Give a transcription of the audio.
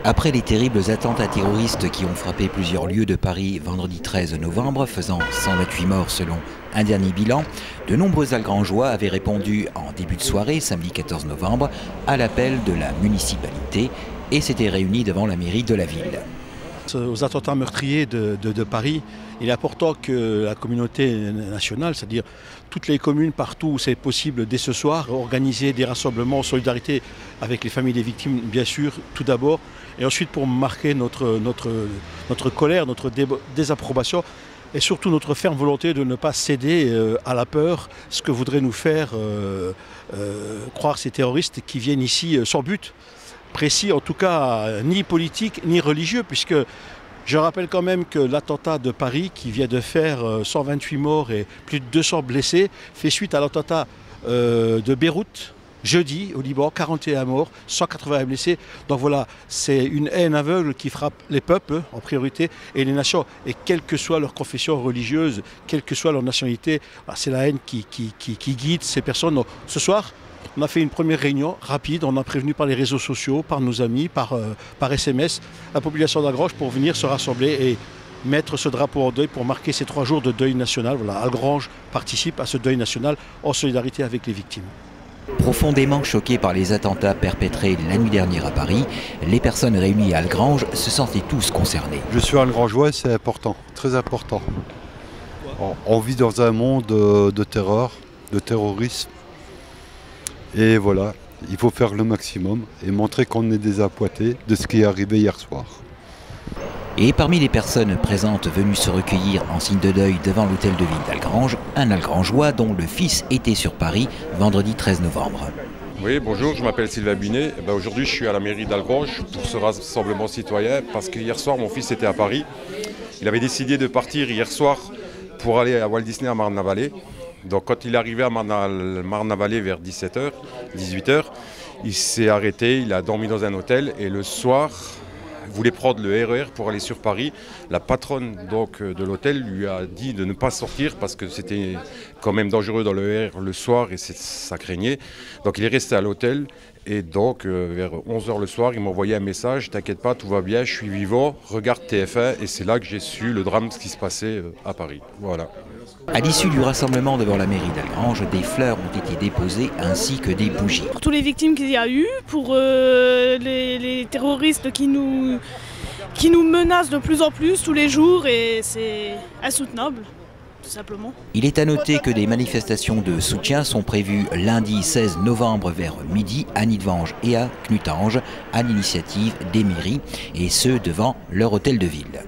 Après les terribles attentats terroristes qui ont frappé plusieurs lieux de Paris vendredi 13 novembre, faisant 128 morts selon un dernier bilan, de nombreux Algrangeois avaient répondu en début de soirée, samedi 14 novembre, à l'appel de la municipalité et s'étaient réunis devant la mairie de la ville. Aux attentats meurtriers de Paris, il est important que la communauté nationale, c'est-à-dire toutes les communes partout où c'est possible dès ce soir, organiser des rassemblements en solidarité avec les familles des victimes, bien sûr, tout d'abord, et ensuite pour marquer notre colère, notre désapprobation et surtout notre ferme volonté de ne pas céder à la peur, ce que voudraient nous faire croire ces terroristes qui viennent ici sans but précis, en tout cas ni politique ni religieux, puisque je rappelle quand même que l'attentat de Paris qui vient de faire 128 morts et plus de 200 blessés fait suite à l'attentat de Beyrouth jeudi au Liban, 41 morts, 180 blessés. Donc voilà, c'est une haine aveugle qui frappe les peuples en priorité et les nations. Et quelle que soit leur confession religieuse, quelle que soit leur nationalité, c'est la haine qui guide ces personnes. Donc, ce soir, on a fait une première réunion rapide, on a prévenu par les réseaux sociaux, par nos amis, par SMS, la population d'Algrange pour venir se rassembler et mettre ce drapeau en deuil pour marquer ces 3 jours de deuil national. Voilà, Algrange participe à ce deuil national en solidarité avec les victimes. Profondément choqués par les attentats perpétrés la nuit dernière à Paris, les personnes réunies à Algrange se sentaient tous concernés. Je suis algrangeois, c'est important, très important. On vit dans un monde de terreur, de terrorisme. Et voilà, il faut faire le maximum et montrer qu'on est désappointé de ce qui est arrivé hier soir. Et parmi les personnes présentes venues se recueillir en signe de deuil devant l'hôtel de ville d'Algrange, un Algrangeois dont le fils était sur Paris vendredi 13 novembre. Oui, bonjour, je m'appelle Sylvain Binet. Aujourd'hui, je suis à la mairie d'Algrange pour ce rassemblement citoyen parce que hier soir, mon fils était à Paris. Il avait décidé de partir hier soir pour aller à Walt Disney à Marne-la-Vallée. Donc quand il est arrivé à Marne-la-Vallée vers 17h, 18h, il s'est arrêté, il a dormi dans un hôtel et le soir, il voulait prendre le RER pour aller sur Paris. La patronne donc, de l'hôtel lui a dit de ne pas sortir parce que c'était quand même dangereux dans le RER le soir et ça craignait. Donc il est resté à l'hôtel et donc vers 11h le soir, il m'a envoyé un message, t'inquiète pas, tout va bien, je suis vivant, regarde TF1 et c'est là que j'ai su le drame, ce qui se passait à Paris. Voilà. À l'issue du rassemblement devant la mairie d'Algrange, des fleurs ont été déposées ainsi que des bougies. Pour toutes les victimes qu'il y a eu, pour les terroristes qui nous menacent de plus en plus tous les jours et c'est insoutenable, tout simplement. Il est à noter que des manifestations de soutien sont prévues lundi 16 novembre vers midi à Nidvange et à Knutange à l'initiative des mairies et ce devant leur hôtel de ville.